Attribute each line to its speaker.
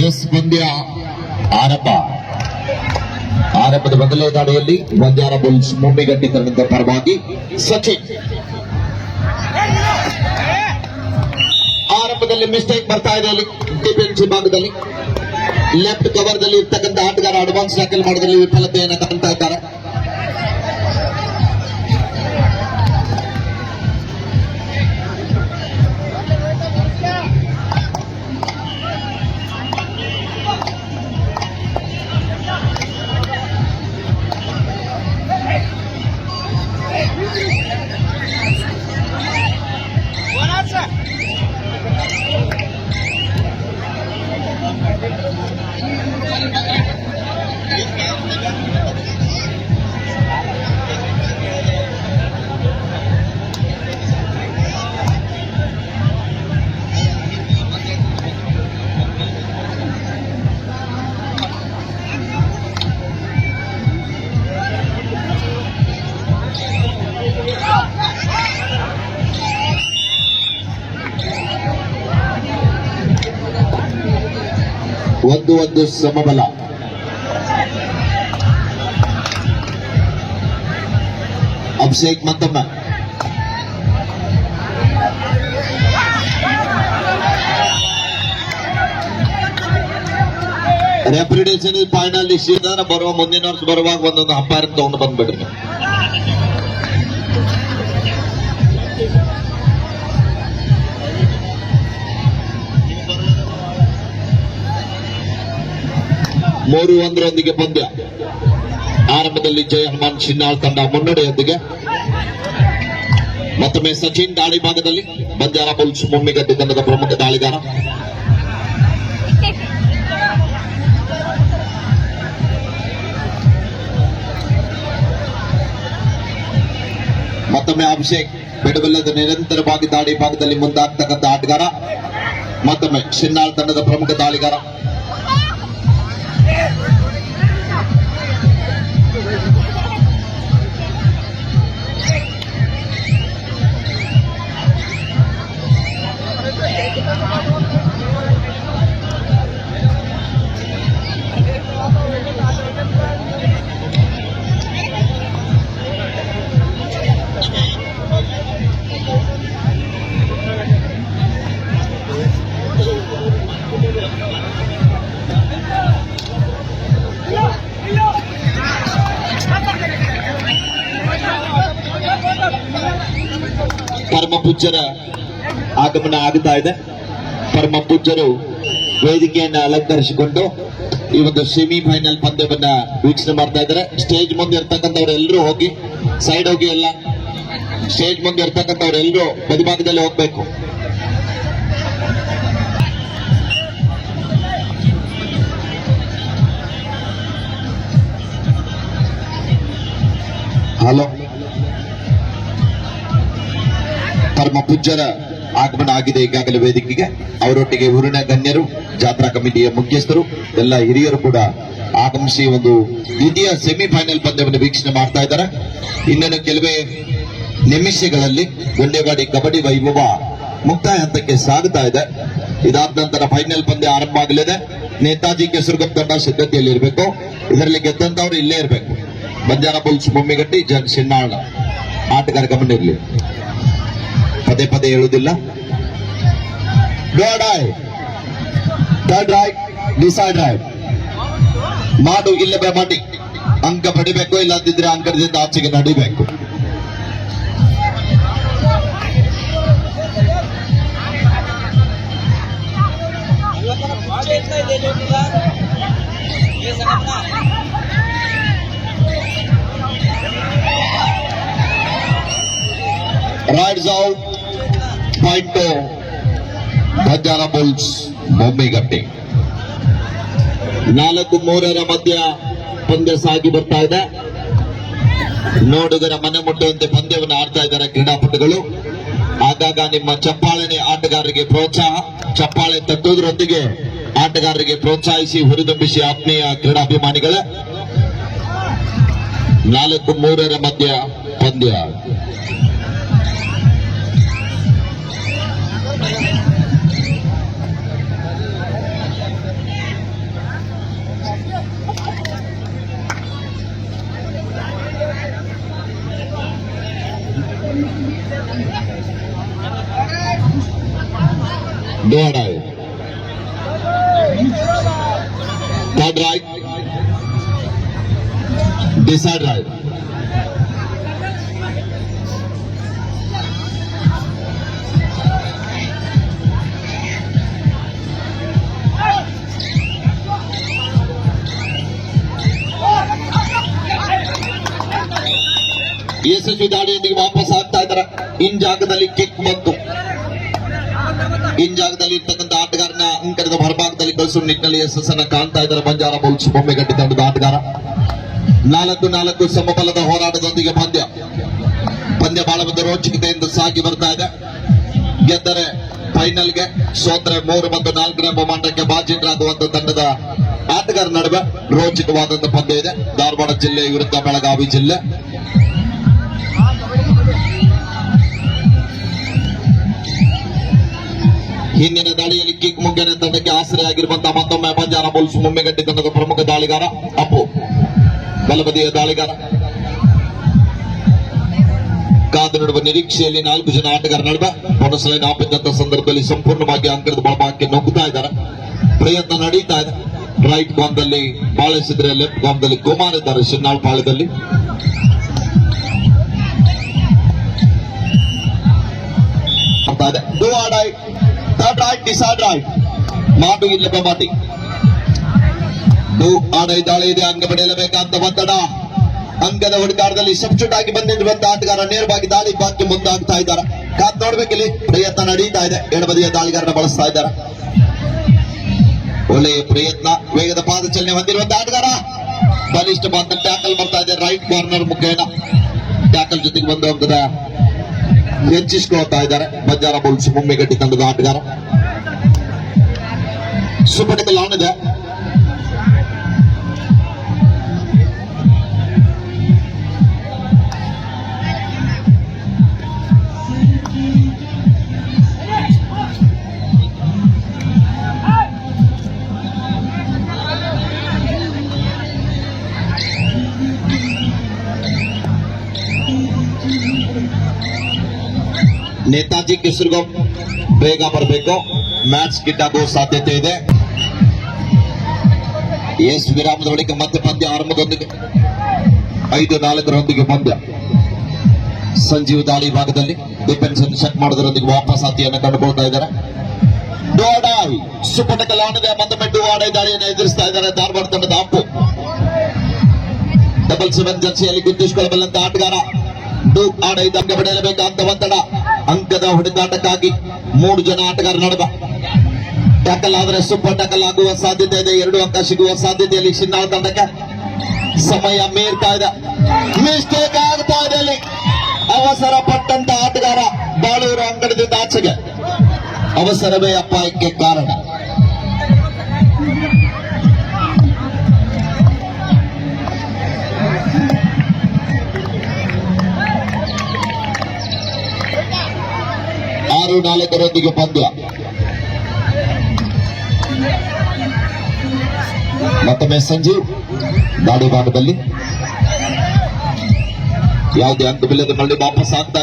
Speaker 1: S ಪಂದ್ಯ ಆರಂಭದ ಮೊದಲನೇ ದಾಳಿಯಲ್ಲಿ ಬಂಜಾರ ಬುಲ್ಸ್ ಮುಮ್ಮಿಗಟ್ಟಿ ತಂಡದ ಪರವಾಗಿ ಸಚಿನ್. ಆರಂಭದಲ್ಲಿ ಮಿಸ್ಟೇಕ್ ಬರ್ತಾ ಇದೆ ಅಲ್ಲಿ ಡಿಫೆನ್ಸಿವ್ ಭಾಗದಲ್ಲಿ. ಲೆಫ್ಟ್ ಕವರ್ ದಲ್ಲಿ ಇರ್ತಕ್ಕಂಥ ಆಟಗಾರ ಅಡ್ವಾನ್ಸ್ ಟ್ಯಾಕಲ್ ಮಾಡೋದ್ರಲ್ಲಿ ವಿಫಲತೆಯನ್ನು ಕಾಣ್ತಾ ಇದ್ದಾರೆ. ಒಂದು ಸಮಬಲ. ಅಭಿಷೇಕ್ ಮತ್ತೊಮ್ಮೆ ರೆಪ್ರಿಡೇಷನ್ ಫೈನಲ್ ಇಶ್ಯೂದಾರ ಬರುವ ಮುಂದಿನ ವರ್ಷ ಬರುವಾಗ ಒಂದೊಂದು ಅಂಪೈರ್ ತಗೊಂಡು ಬಂದ್ಬಿಡ್ರಿ. ಮೂರು ಒಂದರೊಂದಿಗೆ ಪಂದ್ಯ. ಆರಂಭದಲ್ಲಿ ಜಯ ಹನುಮಾನ್ ಶಿನ್ನಾಳ್ ತಂಡ ಮುನ್ನಡೆಯೊಂದಿಗೆ. ಮತ್ತೊಮ್ಮೆ ಸಚಿನ್ ದಾಳಿ ಭಾಗದಲ್ಲಿ ಬಂಜಾರ ಬುಲ್ಸ್ ಮುಮ್ಮಿಗಟ್ಟಿ ತಂಡದ ಪ್ರಮುಖ ದಾಳಿಗಾರ. ಮತ್ತೊಮ್ಮೆ ಅಭಿಷೇಕ್ ಬಿಡುವಿಲ್ಲದ ನಿರಂತರವಾಗಿ ದಾಳಿ ಭಾಗದಲ್ಲಿ ಮುಂದಾಗ್ತಕ್ಕಂಥ ಆಟಗಾರ. ಮತ್ತೊಮ್ಮೆ ಶಿನ್ನಾಳ್ ತಂಡದ ಪ್ರಮುಖ ದಾಳಿಗಾರ. ಪರಮ ಪೂಜ್ಯರ ಆಗಮನ ಆಗುತ್ತಾ ಇದೆ. ಪರಮ ಪೂಜ್ಯರು ವೇದಿಕೆಯನ್ನು ಅಲಂಕರಿಸಿಕೊಂಡು ಈ ಒಂದು ಸೆಮಿಫೈನಲ್ ಪಂದ್ಯವನ್ನ ವೀಕ್ಷಣೆ ಮಾಡ್ತಾ ಇದ್ದಾರೆ. ಸ್ಟೇಜ್ ಮುಂದೆ ಇರ್ತಕ್ಕಂಥವ್ರು ಎಲ್ಲರೂ ಹೋಗಿ ಸೈಡ್ ಹೋಗಿ, ಎಲ್ಲ ಸ್ಟೇಜ್ ಮುಂದೆ ಇರ್ತಕ್ಕಂಥವ್ರು ಎಲ್ಲರೂ ಬದಿಭಾಗದಲ್ಲಿ ಹೋಗ್ಬೇಕು. ಹಲೋ, ಪರಮ ಪೂಜ್ಯರ ಆಗಮನ ಆಗಿದೆ ಈಗಾಗಲೇ ವೇದಿಕೆಗೆ. ಅವರೊಟ್ಟಿಗೆ ಊರಿನ ಗಣ್ಯರು, ಜಾತ್ರಾ ಕಮಿಟಿಯ ಮುಖ್ಯಸ್ಥರು, ಎಲ್ಲ ಹಿರಿಯರು ಕೂಡ ಆಗಮಿಸಿ ಒಂದು ದ್ವಿತೀಯ ಸೆಮಿಫೈನಲ್ ಪಂದ್ಯವನ್ನು ವೀಕ್ಷಣೆ ಮಾಡ್ತಾ ಇದ್ದಾರೆ. ಇನ್ನೇನು ಕೆಲವೇ ನಿಮಿಷಗಳಲ್ಲಿ ಗುಂಡೇವಾಡಿ ಕಬಡ್ಡಿ ವೈಭವ ಮುಕ್ತಾಯ ಹಂತಕ್ಕೆ ಸಾಗುತ್ತಾ ಇದೆ. ಇದಾದ ನಂತರ ಫೈನಲ್ ಪಂದ್ಯ ಆರಂಭ ಆಗಲಿದೆ. ನೇತಾಜಿ ಕೆಸರುಗಂ ತಂಡ ಸಿದ್ಧತೆಯಲ್ಲಿರಬೇಕು. ಇದರಲ್ಲಿ ಗೆದ್ದಂತವ್ರು ಇಲ್ಲೇ ಇರಬೇಕು. ಬಂಜಾರ ಬುಲ್ಸ್ ಮುಮ್ಮಿಗಟ್ಟಿ ಶಿನ್ನಾಳ ಆಟಗಾರ ಗಮನ ಇರಲಿ. ಪದೇ ಪದೇ ಹೇಳುವುದಿಲ್ಲ. ಡಿಸೈಡ್ ರೈಟ್ ಮಾಡು, ಇಲ್ಲವೇ ಮಾಡಿ. ಅಂಕ ಪಡಿಬೇಕು, ಇಲ್ಲದಿದ್ರೆ ಅಂಕದಿಂದ ಆಚೆಗೆ ನಡಿಬೇಕು. Rides out, point Banjara Bulls Mummigatti. 4-3 ಮಧ್ಯ ಪಂದ್ಯ ಸಾಗಿ ಬರ್ತಾ ಇದೆ. ನೋಡುಗರ ಮನೆ ಮುಟ್ಟುವಂತೆ ಪಂದ್ಯವನ್ನು ಆಡ್ತಾ ಇದ್ದಾರೆ ಕ್ರೀಡಾಪಟುಗಳು. ಆಗಾಗ ನಿಮ್ಮ ಚಪ್ಪಾಳೆನೆ ಆಟಗಾರರಿಗೆ ಪ್ರೋತ್ಸಾಹ. ಚಪ್ಪಾಳೆ ತಟ್ಟುವುದರೊಂದಿಗೆ ಆಟಗಾರರಿಗೆ ಪ್ರೋತ್ಸಾಹಿಸಿ, ಹುರಿದುಂಬಿಸಿ ಆತ್ಮೀಯ ಕ್ರೀಡಾಭಿಮಾನಿಗಳ. 4-3 ಮಧ್ಯ ಪಂದ್ಯ. Do or die. Third right. Decide right. ಯಶಸ್ವಿ ದಾಳಿಯೊಂದಿಗೆ ವಾಪಸ್ ಆಗ್ತಾ ಇದ್ದಾರೆ. ಇನ್ ಜಾಗದಲ್ಲಿ ಕಿಕ್ ಬಂತು. ಇನ್ ಜಾಗದಲ್ಲಿ ಇರ್ತಕ್ಕಂಥ ಆಟಗಾರನ ಅಂಕಣದ ಹೊರಭಾಗದಲ್ಲಿ ಕಳಿಸುವ ನಿಟ್ಟಿನಲ್ಲಿ ಯಶಸ್ಸನ್ನ ಕಾಣ್ತಾ ಇದ್ದಾರೆ ಬಂಜಾರ ಬುಲ್ಸ್ ಬೊಮ್ಮೆಗಟ್ಟಿ ತಂಡದ ಆಟಗಾರ. 4-4 ಸಮಬಲದ ಹೋರಾಟದೊಂದಿಗೆ ಪಂದ್ಯ ಬಹಳ ಒಂದು ರೋಚಕತೆಯಿಂದ ಸಾಗಿ ಬರ್ತಾ ಇದೆ. ಗೆದ್ದರೆ ಫೈನಲ್ಗೆ, ಸೋತ್ರೆ 3 ಮತ್ತು 4ನೇ ಬಹುಮಾನಕ್ಕೆ ಬಾಜಿಂದ್ರಾಗುವಂತ ತಂಡದ ಆಟಗಾರ ನಡುವೆ ರೋಚಕವಾದಂತಹ ಪಂದ್ಯ ಇದೆ. ಧಾರವಾಡ ಜಿಲ್ಲೆ ವಿರುದ್ಧ ಬೆಳಗಾವಿ ಜಿಲ್ಲೆ. ಹಿಂದಿನ ದಾಳಿಯಲ್ಲಿ ಕಿಕ್ ಮುಗ್ಗನೆ ತಂಡಕ್ಕೆ ಆಸರೆಯಾಗಿರುವಂತಹ ಮತ್ತೊಮ್ಮೆ ಬಂಜಾರ ಬುಲ್ಸ್ ಮುಮ್ಮೆಗಟ್ಟಿ ತಂಡದ ಪ್ರಮುಖ ದಾಳಿಗಾರ ಅಪ್ಪು, ಬಲಬದಿಯ ದಾಳಿಗಾರ. ಕಾದು ನೋಡುವ ನಿರೀಕ್ಷೆಯಲ್ಲಿ 4 ಜನ ಆಟಗಾರ ನಡುವೆ ಬೋನಸ್ ಲೈನ್ ಆಪಿದ್ದಂತ ಸಂದರ್ಭದಲ್ಲಿ ಸಂಪೂರ್ಣವಾಗಿ ಅಂಕಣದ ಬಳಭಾಗಕ್ಕೆ ನುಗ್ಗುತ್ತಾ ಇದ್ದಾರೆ. ಪ್ರಯತ್ನ ನಡೀತಾ ಇದೆ. ರೈಟ್ ಕಾಮ್ದಲ್ಲಿ ಬಾಳೆಸಿದ್ರೆ, ಲೆಫ್ಟ್ ಕಾಮ್ದಲ್ಲಿ ಕುಮಾರ್ ಇದ್ದಾರೆ ಶಿನ್ನಾಳ್ ಪಾಳ್ಯದಲ್ಲಿ. Do or die. Third right, decide right. ಮಾತು ಇಲ್ಲದ ಮಾತಿ. Do or die ದಾಳಿ ಇದೆ. ಅಂಗ ಪಡೆಯಲೇಬೇಕಂತ ಒತ್ತಡ. ಅಂಕದ ಹುಡುಕಾಟದಲ್ಲಿ ಸಬ್ಸ್ಟಿಟ್ಯೂಟ್ ಆಗಿ ಬಂದಿರುವಂತಹ ಆಟಗಾರ ನೇರವಾಗಿ ದಾಳಿ ಬಾಕಿ ಮುಂದಾಗ್ತಾ ಇದ್ದಾರೆ. ಕಾದ್ ನೋಡ್ಬೇಕಿಲ್ಲಿ. ಪ್ರಯತ್ನ ನಡೀತಾ ಇದೆ. ಎಡಬದಿಯ ದಾಳಿಗಾರನ ಬಳಸ್ತಾ ಇದ್ದಾರೆ. ಒಳ್ಳೆಯ ಪ್ರಯತ್ನ, ವೇಗದ ಪಾದಚಲನೆ ಹೊಂದಿರುವಂತಹ ಆಟಗಾರ. ಬಲಿಷ್ಠ ಬಂದ ಟ್ಯಾಕಲ್ ಬರ್ತಾ ಇದೆ ರೈಟ್ ಕಾರ್ನರ್ ಮುಖೇನ. ಟ್ಯಾಕಲ್ ಜೊತೆಗೆ ಬಂದು ಅಂಕದ ಹೆಚ್ಚಿಸಿಕೊಳ್ತಾ ಇದ್ದಾರೆ ಬಂಜಾರ ಬುಲ್ಸ್ ಮುಮ್ಮೆಗಟ್ಟಿ ತಂಡದ ಆಟಗಾರ. ಸುಪಟಿಕ ಲಾನ್ ಇದೆ. ನೇತಾಜಿ ಕಿಸರ್ಗೋ ಬೇಗ ಬರಬೇಕು. ಮ್ಯಾಚ್ ಕಿಟ್ ಆಗೋ ಸಾಧ್ಯತೆ ಇದೆ. ಎಸ್ ವಿರಾಮದ ಬಳಿಕ ಮತ್ತೆ ಪಂದ್ಯ ಆರಂಭದೊಂದಿಗೆ 5-4 ಪಂದ್ಯ. ಸಂಜೀವ್ ದಾಳಿ ಭಾಗದಲ್ಲಿ ಡಿಫೆನ್ಸ್ ಅನ್ನು ಚೆಕ್ ಮಾಡೋದರೊಂದಿಗೆ ವಾಪಸ್ ಹಾತಿಯನ್ನು ಕಂಡುಕೊಳ್ತಾ ಇದ್ದಾರೆ. ಡೋಡಾಯ್ ಸುಪಟಕ ಲಾಣದೆ ಮತ್ತೊಮ್ಮೆ ಡೋಡಾಯ್ ದಾಳಿಯನ್ನು ಎದುರಿಸ್ತಾ ಇದ್ದಾರೆ ಧಾರವಾಡ ತಂಡದ ಅಪ್ಪು. 7 ಜರ್ಸಿಯಲ್ಲಿ ಗುರುತಿಸಿಕೊಳ್ಳಬಲ್ಲಂತ ಆಟಗಾರ. ಅಂಕ ಪಡೆಯಲೇಬೇಕಂತ ಒತ್ತಡ. ಅಂಕದ ಹೊಡೆದಾಟಕ್ಕಾಗಿ 3 ಜನ ಆಟಗಾರ ನಡುವೆ. ಟ್ಯಾಕಲ್ ಆದರೆ ಸೂಪರ್ ಟ್ಯಾಕಲ್ ಆಗುವ ಸಾಧ್ಯತೆ ಇದೆ. 2 ಅಂಕ ಸಿಗುವ ಸಾಧ್ಯತೆಯಲ್ಲಿ ಶಿನ್ನಾಳ ತಂಡಕ್ಕೆ. ಸಮಯ ಮೀರ್ತಾ ಇದೆ. ಮಿಸ್ಟೇಕ್ ಆಗ್ತಾ ಇದೆ ಅಲ್ಲಿ. ಅವಸರ ಪಟ್ಟಂತ ಆಟಗಾರ ಬಾಳೂರು ಅಂಕಣದಿಂದ ಆಚೆಗೆ. ಅವಸರವೇ ಅಪಾಯಕ್ಕೆ ಕಾರಣ. ಆರು 4 ಪಂದ್ಯ. ಮತ್ತೊಮ್ಮೆ ಸಂಜೀವ್ ದಾಳಿ ಭಾಗದಲ್ಲಿ ಯಾವುದೇ ಅಂಕವಿಲ್ಲದೆ ಮರಳಿ ವಾಪಸ್ ಆಗ್ತಾ